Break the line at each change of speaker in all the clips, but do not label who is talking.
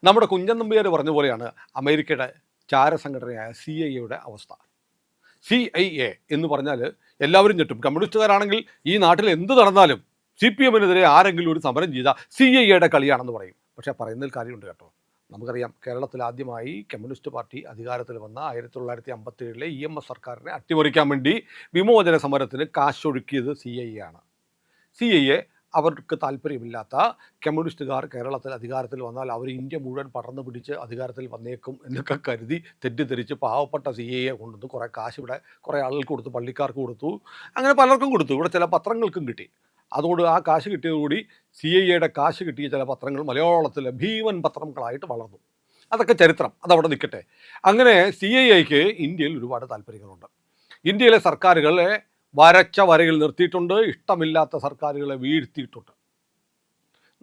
നമ്മുടെ കുഞ്ചൻ നമ്പ്യാർ പറഞ്ഞ പോലെയാണ് അമേരിക്കയുടെ ചാരസംഘടനയായ CIA അവസ്ഥ. CIA എന്ന് പറഞ്ഞാൽ എല്ലാവരും ഞെട്ടും. കമ്മ്യൂണിസ്റ്റുകാരാണെങ്കിൽ ഈ നാട്ടിൽ എന്ത് നടന്നാലും CPM-നെതിരെ ആരെങ്കിലും ഒരു സമരം ചെയ്താൽ CIA കളിയാണെന്ന് പറയും. പക്ഷേ പറയുന്നതിൽ കാര്യമുണ്ട് കേട്ടോ. നമുക്കറിയാം, കേരളത്തിൽ ആദ്യമായി കമ്മ്യൂണിസ്റ്റ് പാർട്ടി അധികാരത്തിൽ വന്ന 1957 EMS സർക്കാരിനെ അട്ടിമറിക്കാൻ വേണ്ടി വിമോചന സമരത്തിന് കാശൊഴുക്കിയത് CIA ആണ്. CIA അവർക്ക് താല്പര്യമില്ലാത്ത കമ്മ്യൂണിസ്റ്റുകാർ കേരളത്തിൽ അധികാരത്തിൽ വന്നാൽ അവർ ഇന്ത്യ മുഴുവൻ പടർന്നു പിടിച്ച് അധികാരത്തിൽ വന്നേക്കും എന്നൊക്കെ കരുതി തെറ്റിദ്ധരിച്ച് പാവപ്പെട്ട CIA കൊണ്ടുവന്ന് കുറേ കാശ് ഇവിടെ കുറേ ആളുകൾക്ക് കൊടുത്തു, പള്ളിക്കാർക്ക് കൊടുത്തു, അങ്ങനെ പലർക്കും കൊടുത്തു. ഇവിടെ ചില പത്രങ്ങൾക്കും കിട്ടി. അതുകൊണ്ട് ആ കാശ് കിട്ടിയതുകൂടി CIA കാശ് കിട്ടിയ ചില പത്രങ്ങൾ മലയാളത്തിലെ ഭീമൻ പത്രങ്ങളായിട്ട് വളർന്നു. അതൊക്കെ ചരിത്രം, അതവിടെ നിൽക്കട്ടെ. അങ്ങനെ CIAക്ക് ഇന്ത്യയിൽ ഒരുപാട് താല്പര്യങ്ങളുണ്ട്. ഇന്ത്യയിലെ സർക്കാരുകളെ വരച്ച വരയിൽ നിർത്തിയിട്ടുണ്ട്, ഇഷ്ടമില്ലാത്ത സർക്കാരുകളെ വീഴ്ത്തിയിട്ടുണ്ട്.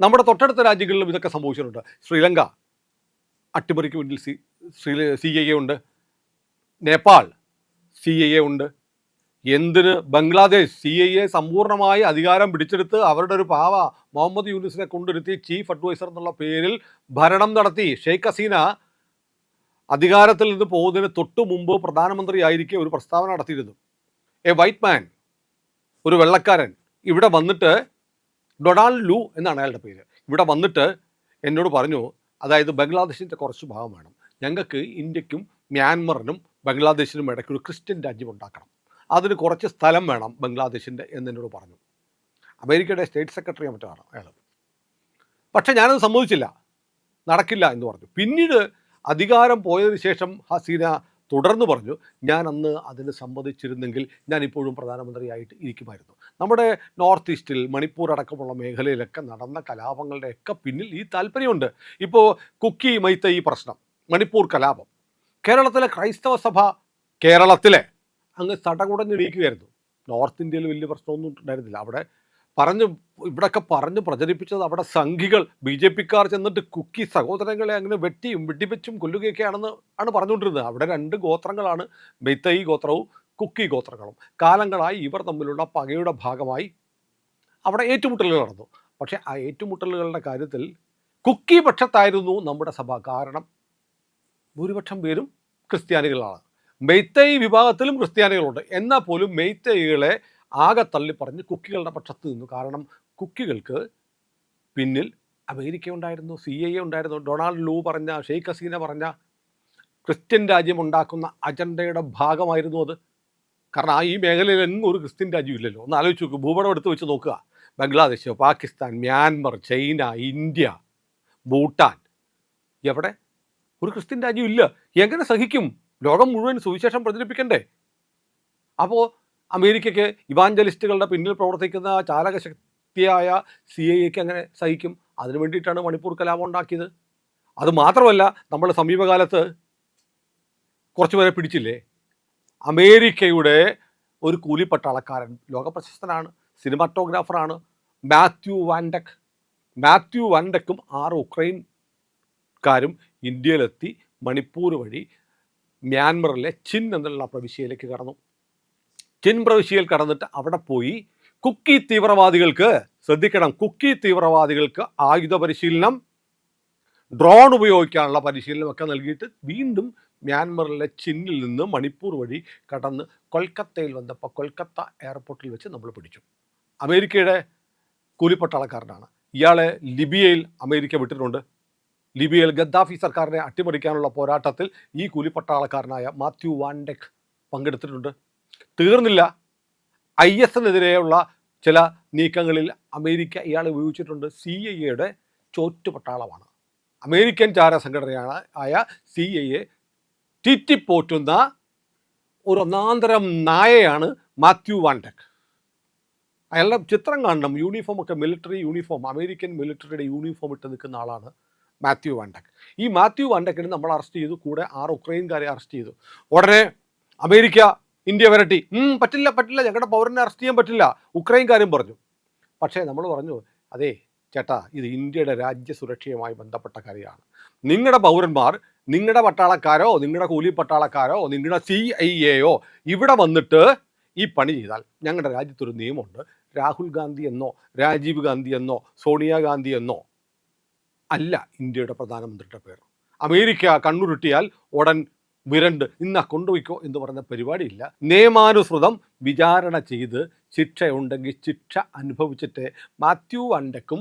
നമ്മുടെ തൊട്ടടുത്ത രാജ്യങ്ങളിലും ഇതൊക്കെ സംഭവിച്ചിട്ടുണ്ട്. ശ്രീലങ്ക അട്ടിമറിക്ക് മുന്നിൽ CIA ഉണ്ട്, നേപ്പാൾ CIA ഉണ്ട്. എന്തിന് ബംഗ്ലാദേശ് CIA സമ്പൂർണ്ണമായി അധികാരം പിടിച്ചെടുത്ത് അവരുടെ ഒരു പാവ മുഹമ്മദ് യൂനിസിനെ കൊണ്ടിരുത്തി ചീഫ് അഡ്വൈസർ എന്നുള്ള പേരിൽ ഭരണം നടത്തി. ഷെയ്ഖ് ഹസീന അധികാരത്തിൽ നിന്ന് പോകുന്നതിന് തൊട്ടു മുമ്പ് പ്രധാനമന്ത്രിയായിരിക്കെ ഒരു പ്രസ്താവന നടത്തിയിരുന്നു. എ വൈറ്റ് മാൻ, ഒരു വെള്ളക്കാരൻ ഇവിടെ വന്നിട്ട്, ഡൊണാൾഡ് ലൂ എന്നാണ് അയാളുടെ പേര്, ഇവിടെ വന്നിട്ട് എന്നോട് പറഞ്ഞു, അതായത് ബംഗ്ലാദേശിൻ്റെ കുറച്ച് ഭാഗം വേണം, ഞങ്ങൾക്ക് ഇന്ത്യക്കും മ്യാൻമറിനും ബംഗ്ലാദേശിനും ഇടയ്ക്ക് ഒരു ക്രിസ്ത്യൻ രാജ്യം ഉണ്ടാക്കണം, അതിന് കുറച്ച് സ്ഥലം വേണം ബംഗ്ലാദേശിൻ്റെ എന്നോട് പറഞ്ഞു. അമേരിക്കയുടെ സ്റ്റേറ്റ് സെക്രട്ടറി മറ്റാണ് അയാൾ. പക്ഷേ ഞാനത് സമ്മതിച്ചില്ല, നടക്കില്ല എന്ന് പറഞ്ഞു. പിന്നീട് അധികാരം പോയതിനു ശേഷം ഹസീന തുടർന്ന് പറഞ്ഞു, ഞാൻ അന്ന് അതിന് സമ്മതിച്ചിരുന്നെങ്കിൽ ഞാനിപ്പോഴും പ്രധാനമന്ത്രിയായിട്ട് ഇരിക്കുമായിരുന്നു. നമ്മുടെ നോർത്ത് ഈസ്റ്റിൽ മണിപ്പൂർ അടക്കമുള്ള മേഖലയിലൊക്കെ നടന്ന കലാപങ്ങളുടെയൊക്കെ പിന്നിൽ ഈ താല്പര്യമുണ്ട്. ഇപ്പോൾ കുക്കി മൈത്തൈ പ്രശ്നം, മണിപ്പൂർ കലാപം, കേരളത്തിലെ ക്രൈസ്തവ സഭ കേരളത്തിലെ അങ്ങ് തടകുടഞ്ഞിടിക്കുകയായിരുന്നു. നോർത്ത് ഇന്ത്യയിൽ വലിയ പ്രശ്നമൊന്നും ഉണ്ടായിരുന്നില്ല. അവിടെ ഇവിടെയൊക്കെ പറഞ്ഞ് പ്രചരിപ്പിച്ചത് അവിടെ സംഘികൾ BJP-ക്കാർ ചെന്നിട്ട് കുക്കി സഹോദരങ്ങളെ അങ്ങനെ വെട്ടിയും വെടിവെച്ചും കൊല്ലുകയൊക്കെയാണെന്ന് ആണ് പറഞ്ഞുകൊണ്ടിരുന്നത്. അവിടെ രണ്ട് ഗോത്രങ്ങളാണ്, മെയ്തൈ ഗോത്രവും കുക്കി ഗോത്രങ്ങളും. കാലങ്ങളായി ഇവർ തമ്മിലുള്ള പകയുടെ ഭാഗമായി അവിടെ ഏറ്റുമുട്ടലുകൾ നടന്നു. പക്ഷേ ആ ഏറ്റുമുട്ടലുകളുടെ കാര്യത്തിൽ കുക്കി പക്ഷത്തായിരുന്നു നമ്മുടെ സഭ. കാരണം ഭൂരിപക്ഷം പേരും ക്രിസ്ത്യാനികളാണ്. മെയ്തൈ വിഭാഗത്തിലും ക്രിസ്ത്യാനികളുണ്ട്. എന്നാൽ പോലും മെയ്തൈകളെ ആകെ തള്ളി പറഞ്ഞ് കുക്കികളുടെ പക്ഷത്ത് നിന്നു. കാരണം കുക്കികൾക്ക് പിന്നിൽ അമേരിക്ക ഉണ്ടായിരുന്നു, CIA ഉണ്ടായിരുന്നു. ഡൊണാൾഡ് ലൂ പറഞ്ഞ, ഷെയ്ഖ് ഹസീന പറഞ്ഞ ക്രിസ്ത്യൻ രാജ്യം ഉണ്ടാക്കുന്ന അജണ്ടയുടെ ഭാഗമായിരുന്നു അത്. കാരണം ഈ മേഖലയിൽ എങ്ങും ഒരു ക്രിസ്ത്യൻ രാജ്യം ഇല്ലല്ലോ. ഒന്ന് ആലോചിച്ച് നോക്കുക, ഭൂപടം എടുത്ത് വെച്ച് നോക്കുക. Bangladesh, Pakistan, Myanmar, China, India, Bhutan, എവിടെ ഒരു ക്രിസ്ത്യൻ രാജ്യം ഇല്ല. എങ്ങനെ സഹിക്കും? ലോകം മുഴുവൻ സുവിശേഷം പ്രചരിപ്പിക്കണ്ടേ? അപ്പോൾ അമേരിക്കയ്ക്ക് ഇവാഞ്ചലിസ്റ്റുകളുടെ പിന്നിൽ പ്രവർത്തിക്കുന്ന ചാലകശക്തിയായ CIAക്ക് അങ്ങനെ സഹിക്കും? അതിനു വേണ്ടിയിട്ടാണ് മണിപ്പൂർ കലാപം ഉണ്ടാക്കിയത്. അത് മാത്രമല്ല, നമ്മൾ സമീപകാലത്ത് കുറച്ച് പേരെ പിടിച്ചില്ലേ? അമേരിക്കയുടെ ഒരു കൂലിപ്പട്ടാളക്കാരൻ, ലോകപ്രശസ്തനാണ്, സിനിമാറ്റോഗ്രാഫറാണ്, മാത്യു വാൻഡക്കും 6 ഉക്രൈൻകാരും ഇന്ത്യയിലെത്തി മണിപ്പൂർ വഴി മ്യാൻമറിലെ ചിൻ എന്നുള്ള പ്രവിശ്യയിലേക്ക് കടന്നു. ചിൻ പ്രവിശ്യയിൽ കടന്നിട്ട് അവിടെ പോയി കുക്കി തീവ്രവാദികൾക്ക്, ശ്രദ്ധിക്കണം, കുക്കി തീവ്രവാദികൾക്ക് ആയുധ പരിശീലനം, ഡ്രോൺ ഉപയോഗിക്കാനുള്ള പരിശീലനമൊക്കെ നൽകിയിട്ട് വീണ്ടും മ്യാൻമറിലെ ചിന്നിൽ നിന്ന് മണിപ്പൂർ വഴി കടന്ന് കൊൽക്കത്തയിൽ വന്നപ്പോൾ കൊൽക്കത്ത എയർപോർട്ടിൽ വെച്ച് നമ്മൾ പിടിച്ചു. അമേരിക്കയുടെ കൂലിപ്പട്ടാളക്കാരനാണ്. ഇയാളെ ലിബിയയിൽ അമേരിക്ക വിട്ടിട്ടുണ്ട്. ലിബിയയിൽ ഗദ്ദാഫി സർക്കാരിനെ അട്ടിമറിക്കാനുള്ള പോരാട്ടത്തിൽ ഈ കൂലിപ്പട്ടാളക്കാരനായ മാത്യു വാൻഡെക് പങ്കെടുത്തിട്ടുണ്ട്. തീർന്നില്ല, IS-നെതിരെയുള്ള ചില നീക്കങ്ങളിൽ അമേരിക്ക ഇയാളെ ഉപയോഗിച്ചിട്ടുണ്ട്. CIA ചോറ്റുപട്ടാളമാണ്. അമേരിക്കൻ ചാരസംഘടനയാണ് ആയ CIA തീറ്റിപ്പോറ്റുന്ന ഒരു ഒന്നാന്തരം നായയാണ് മാത്യു വാൻഡെക്. അയാളുടെ ചിത്രം കാണണം, യൂണിഫോമൊക്കെ മിലിറ്ററി യൂണിഫോം, അമേരിക്കൻ മിലിറ്ററിയുടെ യൂണിഫോം ഇട്ട് നിൽക്കുന്ന ആളാണ് മാത്യു വാൻഡെക്. ഈ മാത്യു വാൻഡെക്കിനെ നമ്മൾ അറസ്റ്റ് ചെയ്തു, കൂടെ 6 ഉക്രൈൻകാരെ അറസ്റ്റ് ചെയ്തു. ഉടനെ അമേരിക്ക ഇന്ത്യ വരട്ടി, പറ്റില്ല, ഞങ്ങളുടെ പൗരനെ അറസ്റ്റ് ചെയ്യാൻ പറ്റില്ല, ഉക്രൈൻകാരും പറഞ്ഞു. പക്ഷേ നമ്മൾ പറഞ്ഞു, അതേ ചേട്ടാ, ഇത് ഇന്ത്യയുടെ രാജ്യസുരക്ഷയുമായി ബന്ധപ്പെട്ട കാര്യമാണ്. നിങ്ങളുടെ പൗരന്മാർ, നിങ്ങളുടെ പട്ടാളക്കാരോ, നിങ്ങളുടെ കൂലി പട്ടാളക്കാരോ, നിങ്ങളുടെ CIA ഇവിടെ വന്നിട്ട് ഈ പണി ചെയ്താൽ ഞങ്ങളുടെ രാജ്യത്തൊരു നിയമമുണ്ട്. രാഹുൽ ഗാന്ധി എന്നോ രാജീവ് ഗാന്ധി എന്നോ സോണിയാഗാന്ധി എന്നോ അല്ല ഇന്ത്യയുടെ പ്രധാനമന്ത്രിയുടെ പേർ. അമേരിക്ക കണ്ണുരുട്ടിയാൽ ഉടൻ വിരണ്ട് ഇന്ന കൊണ്ടുപോയിക്കോ എന്ന് പറഞ്ഞ പരിപാടിയില്ല. നിയമാനുസൃതം വിചാരണ ചെയ്ത് ശിക്ഷയുണ്ടെങ്കിൽ ശിക്ഷ അനുഭവിച്ചിട്ട് മാത്യു അണ്ടക്കും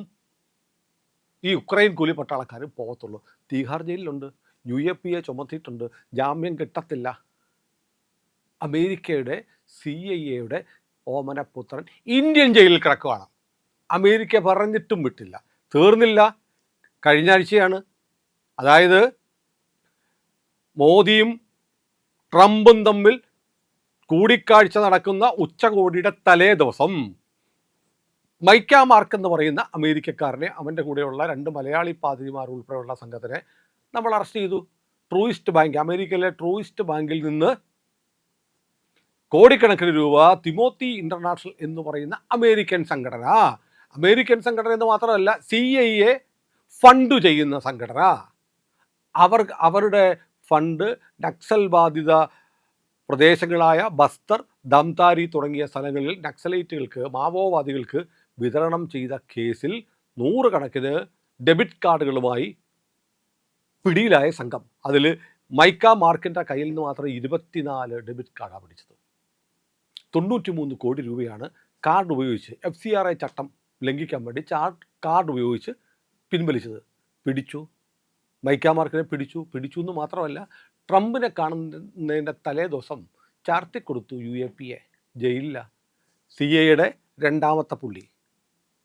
ഈ യുക്രൈൻ കൂലി പട്ടാളക്കാരും പോകത്തുള്ളൂ. തീഹാർ ജയിലിലുണ്ട്, UAPA ചുമത്തിയിട്ടുണ്ട്, ജാമ്യം കിട്ടത്തില്ല. അമേരിക്കയുടെ CIA ഓമനപുത്രൻ ഇന്ത്യൻ ജയിലിൽ കിടക്കുകയാണ്. അമേരിക്ക പറഞ്ഞിട്ടും വിട്ടില്ല. തീർന്നില്ല. കഴിഞ്ഞ ആഴ്ചയാണ്, അതായത് മോദിയും ട്രംപും തമ്മിൽ കൂടിക്കാഴ്ച നടക്കുന്ന ഉച്ചകോടിയുടെ തലേ ദിവസം മൈക്ക മാർക്ക് എന്ന് പറയുന്ന അമേരിക്കക്കാരനെ, അവൻ്റെ കൂടെയുള്ള 2 മലയാളി പാതിരിമാർ ഉൾപ്പെടെയുള്ള സംഘത്തിനെ നമ്മൾ അറസ്റ്റ് ചെയ്തു. ട്രൂയിസ്റ്റ് ബാങ്ക്, അമേരിക്കയിലെ ട്രൂയിസ്റ്റ് ബാങ്കിൽ നിന്ന് കോടിക്കണക്കിന് രൂപ തിമോത്തി ഇൻ്റർനാഷണൽ എന്ന് പറയുന്ന അമേരിക്കൻ സംഘടന എന്ന് മാത്രമല്ല CIA ഫണ്ട് ചെയ്യുന്ന സംഘടന, അവരുടെ ഫണ്ട് നക്സൽ ബാധിത പ്രദേശങ്ങളായ ബസ്തർ, ദംതാരി തുടങ്ങിയ സ്ഥലങ്ങളിൽ നക്സലൈറ്റുകൾക്ക്, മാവോവാദികൾക്ക് വിതരണം ചെയ്ത കേസിൽ 100 കണക്കിന് ഡെബിറ്റ് കാർഡുകളുമായി പിടിയിലായ സംഘം. അതിൽ മൈക്ക മാർക്കിൻ്റെ കയ്യിൽ നിന്ന് മാത്രം 24 ഡെബിറ്റ് കാർഡാണ് പിടിച്ചത്. 93 കോടി രൂപയാണ് കാർഡ് ഉപയോഗിച്ച് FCRA ചട്ടം ലംഘിക്കാൻ വേണ്ടി കാർഡ് ഉപയോഗിച്ച് പിൻവലിച്ചത്. പിടിച്ചു, മൈക്ക മാർക്കിനെ പിടിച്ചു എന്ന് മാത്രമല്ല, ട്രംപിനെ കാണുന്നതിൻ്റെ തലേ ദിവസം ചാർത്തിക്കൊടുത്തു UAPA. ജയിലില്ല. CIA രണ്ടാമത്തെ പുള്ളി.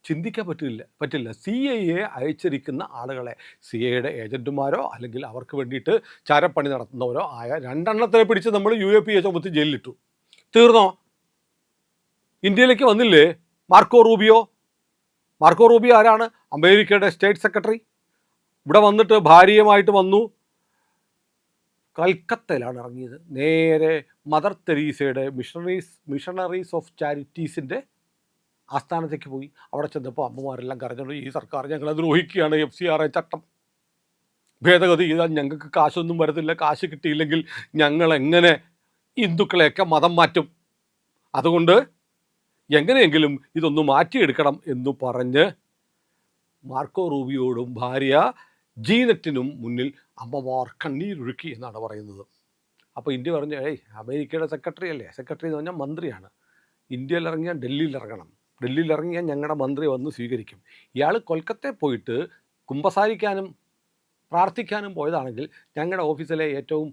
ചിന്തിക്കാൻ പറ്റില്ല. CIA അയച്ചിരിക്കുന്ന ആളുകളെ, CIA ഏജൻറ്റുമാരോ അല്ലെങ്കിൽ അവർക്ക് വേണ്ടിയിട്ട് ചാരപ്പണി നടത്തുന്നവരോ ആയ 2 എണ്ണത്തിനെ പിടിച്ച് നമ്മൾ UAPA ചുമത്തി ജയിലിലിട്ടു. തീർന്നോ? ഇന്ത്യയിലേക്ക് വന്നില്ലേ മാർക്കോ റൂബിയോ ആരാണ്? അമേരിക്കയുടെ സ്റ്റേറ്റ് സെക്രട്ടറി. ഇവിടെ വന്നിട്ട് ഭാര്യയുമായിട്ട് വന്നു. കൽക്കത്തയിലാണ് ഇറങ്ങിയത്. നേരെ മദർ തെരേസയുടെ മിഷണറീസ് ഓഫ് ചാരിറ്റീസിൻ്റെ ആസ്ഥാനത്തേക്ക് പോയി. അവിടെ ചെന്നപ്പോൾ അമ്മമാരെല്ലാം കരഞ്ഞു, ഈ സർക്കാർ ഞങ്ങളെ ദ്രോഹിക്കുകയാണ്, FCRA ചട്ടം ഭേദഗതി ചെയ്താൽ ഞങ്ങൾക്ക് കാശൊന്നും വരത്തില്ല, കാശ് കിട്ടിയില്ലെങ്കിൽ ഞങ്ങൾ എങ്ങനെ ഹിന്ദുക്കളെയൊക്കെ മതം മാറ്റും, അതുകൊണ്ട് എങ്ങനെയെങ്കിലും ഇതൊന്ന് മാറ്റിയെടുക്കണം എന്ന് പറഞ്ഞ് മാർക്കോ റൂബിയോടും ഭാര്യ ജീനറ്റിനും മുന്നിൽ അമ്മമാർ കണ്ണീരൊഴുക്കി എന്നാണ് പറയുന്നത്. അപ്പോൾ ഇന്ത്യ പറഞ്ഞു, അമേരിക്കയുടെ സെക്രട്ടറി അല്ലേ, സെക്രട്ടറി എന്ന് പറഞ്ഞാൽ മന്ത്രിയാണ്, ഇന്ത്യയിൽ ഇറങ്ങിയാൽ ഡൽഹിയിൽ ഇറങ്ങിയാൽ ഞങ്ങളുടെ മന്ത്രി വന്ന് സ്വീകരിക്കും. ഇയാൾ കൊൽക്കത്തയിൽ പോയിട്ട് കുമ്പസാരിക്കാനും പ്രാർത്ഥിക്കാനും പോയതാണെങ്കിൽ ഞങ്ങളുടെ ഓഫീസിലെ ഏറ്റവും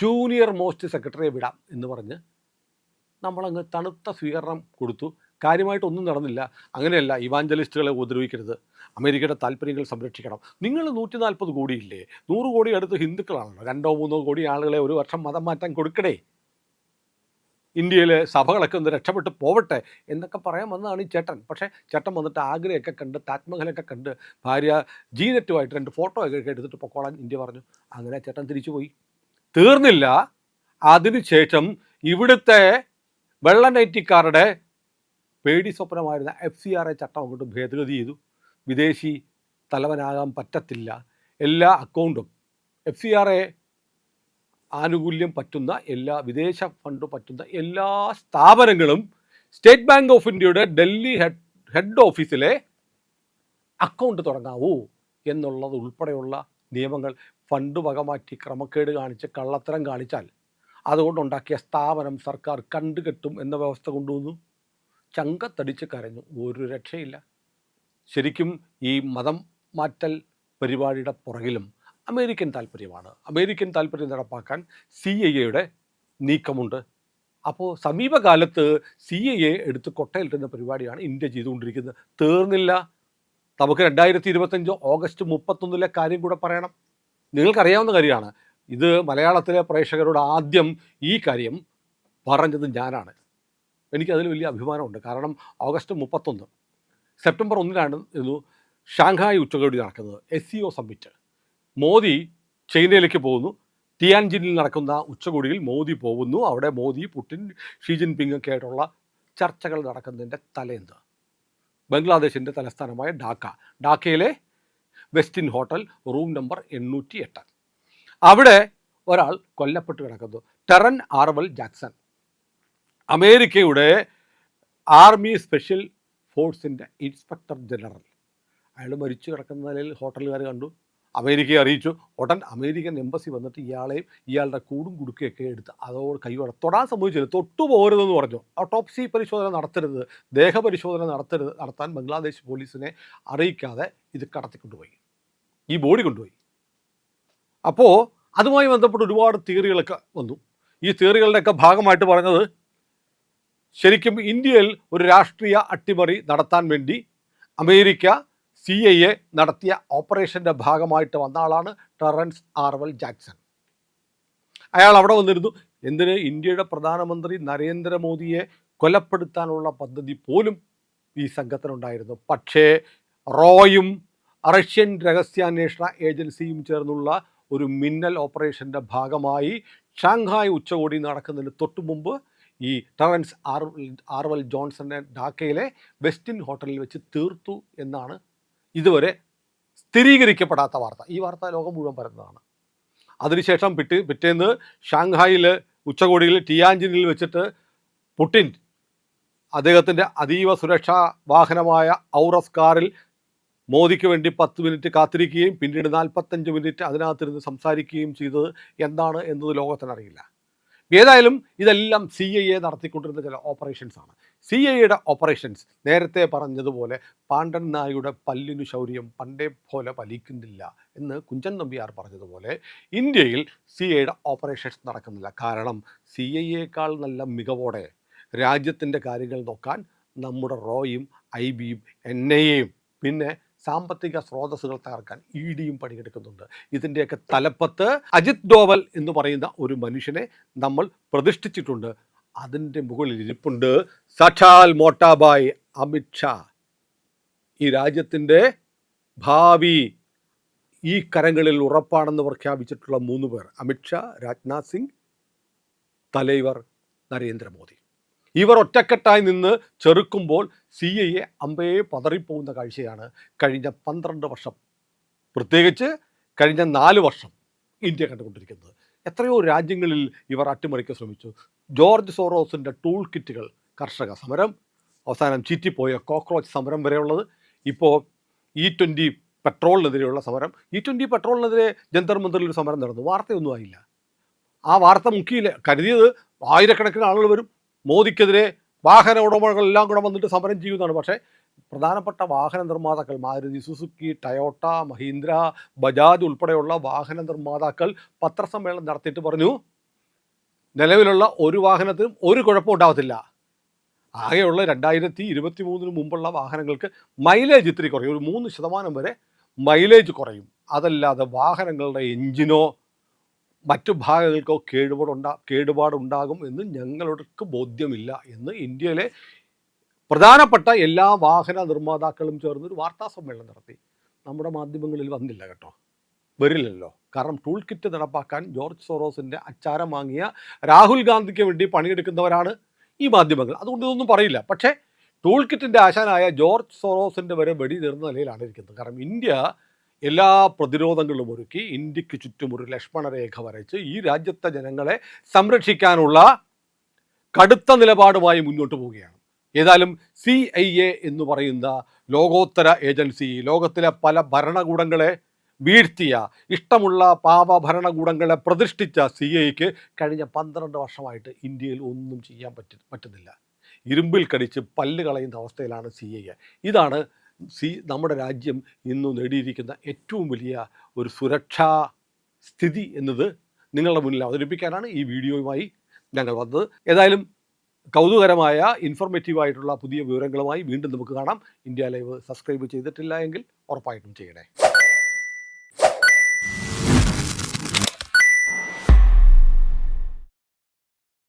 ജൂനിയർ മോസ്റ്റ് സെക്രട്ടറിയെ വിടാം എന്ന് പറഞ്ഞ് നമ്മളങ്ങ് തണുത്ത സ്വീകരണം കൊടുത്തു. കാര്യമായിട്ടൊന്നും നടന്നില്ല. അങ്ങനെയല്ല, ഇവാഞ്ചലിസ്റ്റുകളെ ഉപദ്രവിക്കരുത്, അമേരിക്കയുടെ താല്പര്യങ്ങൾ സംരക്ഷിക്കണം. നിങ്ങൾ 140 കോടിയില്ലേ, 100 കോടി അടുത്ത് ഹിന്ദുക്കളാണല്ലോ, 2-3 കോടി ആളുകളെ ഒരു വർഷം മതം മാറ്റാൻ കൊടുക്കണേ, ഇന്ത്യയിലെ സഭകളൊക്കെ ഒന്ന് രക്ഷപ്പെട്ട് പോവട്ടെ എന്നൊക്കെ പറയാൻ വന്നതാണ് ഈ ചേട്ടൻ. പക്ഷേ ചേട്ടൻ വന്നിട്ട് ആഗ്രയൊക്കെ കണ്ട് താജ്മഹലൊക്കെ കണ്ട് ഭാര്യ ജീനറ്റുമായിട്ട് 2 ഫോട്ടോ ഒക്കെ എടുത്തിട്ട് പൊക്കോളാൻ ഇന്ത്യ പറഞ്ഞു. അങ്ങനെ ചേട്ടൻ തിരിച്ചു പോയി. തീർന്നില്ല. അതിനുശേഷം ഇവിടുത്തെ വെള്ളനൈറ്റിക്കാരുടെ പേടി സ്വപ്നമായിരുന്ന FCRA ചട്ടം അങ്ങോട്ട് ഭേദഗതി ചെയ്തു. വിദേശി തലവനാകാൻ പറ്റത്തില്ല, എല്ലാ അക്കൗണ്ടും FCRA ആനുകൂല്യം പറ്റുന്ന എല്ലാ വിദേശ ഫണ്ട് പറ്റുന്ന എല്ലാ സ്ഥാപനങ്ങളും സ്റ്റേറ്റ് ബാങ്ക് ഓഫ് ഇന്ത്യയുടെ ഡൽഹി ഹെഡ് ഓഫീസിലെ അക്കൗണ്ട് തുടങ്ങാവൂ എന്നുള്ളത് ഉൾപ്പെടെയുള്ള നിയമങ്ങൾ. ഫണ്ട് വകമാറ്റി ക്രമക്കേട് കാണിച്ച് കള്ളത്തരം കാണിച്ചാൽ അതുകൊണ്ടുണ്ടാക്കിയ സ്ഥാപനം സർക്കാർ കണ്ടുകെട്ടും എന്ന വ്യവസ്ഥ കൊണ്ടുവന്നു. ചങ്കത്തടിച്ച് കരഞ്ഞു. ഒരു രക്ഷയില്ല. ശരിക്കും ഈ മതം മാറ്റൽ പരിപാടിയുടെ പുറകിലും അമേരിക്കൻ താല്പര്യമാണ്. അമേരിക്കൻ താല്പര്യം നടപ്പാക്കാൻ CIA നീക്കമുണ്ട്. അപ്പോൾ സമീപകാലത്ത് CIA എടുത്ത് കൊട്ടയിലിട്ടുന്ന പരിപാടിയാണ് ഇന്ത്യ ചെയ്തുകൊണ്ടിരിക്കുന്നത്. തീർന്നില്ല. നമുക്ക് 2025 ഓഗസ്റ്റ് 31 കാര്യം കൂടെ പറയണം. നിങ്ങൾക്കറിയാവുന്ന കാര്യമാണ്. ഇത് മലയാളത്തിലെ പ്രേക്ഷകരോട് ആദ്യം ഈ കാര്യം പറഞ്ഞത് ഞാനാണ്. എനിക്കതിൽ വലിയ അഭിമാനമുണ്ട്. കാരണം ഓഗസ്റ്റ് 31, സെപ്റ്റംബർ 1 ഷാങ്ഹായ് ഉച്ചകോടി നടക്കുന്നത്, SCO സമ്മിറ്റ്. മോദി ചൈനയിലേക്ക് പോകുന്നു. ടിയാൻജിനിൽ നടക്കുന്ന ഉച്ചകോടിയിൽ മോദി പോകുന്നു. അവിടെ മോദി, പുടിൻ, ഷീ ജിൻപിങ് ഒക്കെ ആയിട്ടുള്ള ചർച്ചകൾ നടക്കുന്നതിൻ്റെ തലേന്ന് ബംഗ്ലാദേശിൻ്റെ തലസ്ഥാനമായ ഡാക്കയിലെ വെസ്റ്റിൻ ഹോട്ടൽ റൂം നമ്പർ 808. അവിടെ ഒരാൾ കൊല്ലപ്പെട്ട് കിടക്കുന്നു. ടെറൻ ആർവൽ ജാക്സൺ, അമേരിക്കയുടെ ആർമി സ്പെഷ്യൽ ഫോഴ്സിൻ്റെ ഇൻസ്പെക്ടർ ജനറൽ. അയാൾ മരിച്ചു കിടക്കുന്ന നിലയിൽ ഹോട്ടലുകാർ കണ്ടു, അമേരിക്കയെ അറിയിച്ചു. ഉടൻ അമേരിക്കൻ എംബസി വന്നിട്ട് ഇയാളെയും ഇയാളുടെ കൂടും കുടുക്കുകയൊക്കെ എടുത്ത് അതോട് കൈയോടെ തൊടാൻ സംഭവിച്ചില്ല, തൊട്ടുപോകരുതെന്ന് പറഞ്ഞു. ഓട്ടോപ്സി പരിശോധന നടത്തരുത്, ദേഹപരിശോധന നടത്താൻ ബംഗ്ലാദേശ് പോലീസിനെ അറിയിക്കാതെ ഇത് കടത്തിക്കൊണ്ടുപോയി, ഈ ബോഡി കൊണ്ടുപോയി. അപ്പോൾ അതുമായി ബന്ധപ്പെട്ട് ഒരുപാട് തിയറികളൊക്കെ വന്നു. ഈ തിയറികളുടെയൊക്കെ ഭാഗമായിട്ട് പറഞ്ഞത് ശരിക്കും ഇന്ത്യയിൽ ഒരു രാഷ്ട്രീയ അട്ടിമറി നടത്താൻ വേണ്ടി അമേരിക്ക CIA നടത്തിയ ഓപ്പറേഷൻ്റെ ഭാഗമായിട്ട് വന്ന ആളാണ് ടെറൻസ് ആർവൽ ജാക്സൺ. അയാൾ അവിടെ വന്നിരുന്നു. എന്തിന്? ഇന്ത്യയുടെ പ്രധാനമന്ത്രി നരേന്ദ്രമോദിയെ കൊലപ്പെടുത്താനുള്ള പദ്ധതി പോലും ഈ സംഘത്തിനുണ്ടായിരുന്നു. പക്ഷേ റോയും റഷ്യൻ രഹസ്യാന്വേഷണ ഏജൻസിയും ചേർന്നുള്ള ഒരു മിന്നൽ ഓപ്പറേഷൻ്റെ ഭാഗമായി ഷാങ്ഹായ് ഉച്ചകോടി നടക്കുന്നതിന് തൊട്ടു മുമ്പ് ഈ ടെറൻസ് ആർവൽ ജോൺസനെ ഢാക്കയിലെ വെസ്റ്റിൻ ഹോട്ടലിൽ വെച്ച് തീർത്തു എന്നാണ് ഇതുവരെ സ്ഥിരീകരിക്കപ്പെടാത്ത വാർത്ത. ഈ വാർത്ത ലോകം മുഴുവൻ പരന്നതാണ്. അതിനുശേഷം പിറ്റേന്ന് ഷാങ്ഹായിൽ ഉച്ചകോടിയിൽ ടിയാൻജിനിൽ വെച്ചിട്ട് പുടിൻ അദ്ദേഹത്തിൻ്റെ അതീവ സുരക്ഷാ വാഹനമായ ഔറസ് കാറിൽ മോദിക്ക് വേണ്ടി 10 മിനിറ്റ് കാത്തിരിക്കുകയും പിന്നീട് 45 മിനിറ്റ് അതിനകത്തിരുന്ന് സംസാരിക്കുകയും ചെയ്തത് എന്താണ് എന്നത് ലോകത്തിനറിയില്ല. ഏതായാലും ഇതെല്ലാം CIA നടത്തിക്കൊണ്ടിരുന്ന ചില ഓപ്പറേഷൻസാണ്. CIAയുടെ ഓപ്പറേഷൻസ് നേരത്തെ പറഞ്ഞതുപോലെ പാണ്ഡൻ നായുടെ പല്ലിനു ശൗര്യം പണ്ടേ പോലെ ഫലിക്കുന്നില്ല എന്ന് കുഞ്ചൻ നമ്പ്യാർ പറഞ്ഞതുപോലെ ഇന്ത്യയിൽ CIAയുടെ ഓപ്പറേഷൻസ് നടക്കുന്നില്ല. കാരണം CIAയേക്കാൾ നല്ല മികവോടെ രാജ്യത്തിൻ്റെ കാര്യങ്ങൾ നോക്കാൻ നമ്മുടെ റോയും IBയും NIAയും പിന്നെ സാമ്പത്തിക സ്രോതസ്സുകൾ തകർക്കാൻ EDയും പണിയെടുക്കുന്നുണ്ട്. ഇതിൻ്റെയൊക്കെ തലപ്പത്ത് അജിത് ഡോവൽ എന്ന് പറയുന്ന ഒരു മനുഷ്യനെ നമ്മൾ പ്രതിഷ്ഠിച്ചിട്ടുണ്ട്. അതിൻ്റെ മുകളിൽ ഇരിപ്പുണ്ട് സാക്ഷാൽ മോട്ടാബായ് അമിത് ഷാ. ഈ രാജ്യത്തിൻ്റെ ഭാവി ഈ കരങ്ങളിൽ ഉറപ്പാണെന്ന് പ്രഖ്യാപിച്ചിട്ടുള്ള 3 പേർ: അമിത് ഷാ, രാജ്നാഥ് സിംഗ്, തലൈവർ നരേന്ദ്രമോദി. ഇവർ ഒറ്റക്കെട്ടായി നിന്ന് ചെറുക്കുമ്പോൾ CIA അമ്പയെ പതറിപ്പോകുന്ന കാഴ്ചയാണ് കഴിഞ്ഞ 12 വർഷം, പ്രത്യേകിച്ച് കഴിഞ്ഞ 4 വർഷം ഇന്ത്യ കണ്ടുകൊണ്ടിരിക്കുന്നത്. എത്രയോ രാജ്യങ്ങളിൽ ഇവർ അട്ടിമറിക്കാൻ ശ്രമിച്ചു. ജോർജ് സോറോസിൻ്റെ ടൂൾ കിറ്റുകൾ, കർഷക സമരം, അവസാനം ചീറ്റിപ്പോയ കോക്രോച്ച് സമരം വരെയുള്ളത്. ഇപ്പോൾ E20 പെട്രോളിനെതിരെയുള്ള സമരം. E20 പെട്രോളിനെതിരെ ജന്തർ മന്ദറിൽ ഒരു സമരം നടന്നു, വാർത്തയൊന്നും ആയില്ല. ആ വാർത്ത മുക്കിയില്ല. കരുതിയത് ആയിരക്കണക്കിന് ആളുകൾ വരും, മോദിക്കെതിരെ വാഹന ഉടമകളെല്ലാം കൂടെ വന്നിട്ട് സമരം ചെയ്യുന്നതാണ്. പക്ഷേ പ്രധാനപ്പെട്ട വാഹന നിർമ്മാതാക്കൾ മാരുതി സുസുക്കി, ടയോട്ട, മഹീന്ദ്ര, ബജാജ് ഉൾപ്പെടെയുള്ള വാഹന നിർമ്മാതാക്കൾ പത്രസമ്മേളനം നടത്തിയിട്ട് പറഞ്ഞു, നിലവിലുള്ള ഒരു വാഹനത്തിനും ഒരു കുഴപ്പം ഉണ്ടാകത്തില്ല. ആകെയുള്ള 2023 മുമ്പുള്ള വാഹനങ്ങൾക്ക് മൈലേജ് ഇത്തിരി കുറയും, ഒരു 3% വരെ മൈലേജ് കുറയും. അതല്ലാതെ വാഹനങ്ങളുടെ എഞ്ചിനോ മറ്റു ഭാഗങ്ങൾക്കോ കേടുപാടുണ്ടാകും എന്ന് ഞങ്ങൾക്ക് ബോധ്യമില്ല എന്ന് ഇന്ത്യയിലെ പ്രധാനപ്പെട്ട എല്ലാ വാഹന നിർമ്മാതാക്കളും ചേർന്നൊരു വാർത്താ സമ്മേളനം നടത്തി. നമ്മുടെ മാധ്യമങ്ങളിൽ വന്നില്ല കേട്ടോ, വരില്ലല്ലോ. കാരണം ടൂൾ കിറ്റ് നടപ്പാക്കാൻ ജോർജ് സോറോസിൻ്റെ അച്ചാരം വാങ്ങിയ രാഹുൽ ഗാന്ധിക്ക് വേണ്ടി പണിയെടുക്കുന്നവരാണ് ഈ മാധ്യമങ്ങൾ. അതുകൊണ്ട് ഇതൊന്നും പറയില്ല. പക്ഷേ ടൂൾ കിറ്റിൻ്റെ ആശാനായ ജോർജ് സോറോസിൻ്റെ വരെ വെടി തീർന്ന നിലയിലാണ് ഇരിക്കുന്നത്. കാരണം ഇന്ത്യ എല്ലാ പ്രതിരോധങ്ങളും ഒരുക്കി ഇന്ത്യക്ക് ചുറ്റും ഒരു ലക്ഷ്മണരേഖ വരച്ച് ഈ രാജ്യത്തെ ജനങ്ങളെ സംരക്ഷിക്കാനുള്ള കടുത്ത നിലപാടുമായി മുന്നോട്ട് പോവുകയാണ്. ഏതായാലും CIA എന്ന് പറയുന്ന ലോകോത്തര ഏജൻസി ലോകത്തിലെ പല ഭരണകൂടങ്ങളെ വീഴ്ത്തിയ, ഇഷ്ടമുള്ള പാവ ഭരണകൂടങ്ങളെ പ്രതിഷ്ഠിച്ച CIAക്ക് കഴിഞ്ഞ 12 വർഷമായിട്ട് ഇന്ത്യയിൽ ഒന്നും ചെയ്യാൻ പറ്റുന്നില്ല. ഇരുമ്പിൽ കടിച്ച് പല്ല് കളയുന്ന അവസ്ഥയിലാണ് CIA. ഇതാണ് നമ്മുടെ രാജ്യം ഇന്ന് നേടിയിരിക്കുന്ന ഏറ്റവും വലിയ ഒരു സുരക്ഷാ സ്ഥിതി എന്നത് നിങ്ങളുടെ മുന്നിൽ അവതരിപ്പിക്കാനാണ് ഈ വീഡിയോയുമായി ഞങ്ങൾ വന്നത്. ഏതായാലും കൗതുകരമായ ഇൻഫോർമേറ്റീവായിട്ടുള്ള പുതിയ വിവരങ്ങളുമായി വീണ്ടും നമുക്ക് കാണാം. ഇന്ത്യ ലൈവ് സബ്സ്ക്രൈബ് ചെയ്തിട്ടില്ല എങ്കിൽ ഉറപ്പായിട്ടും ചെയ്യണേ.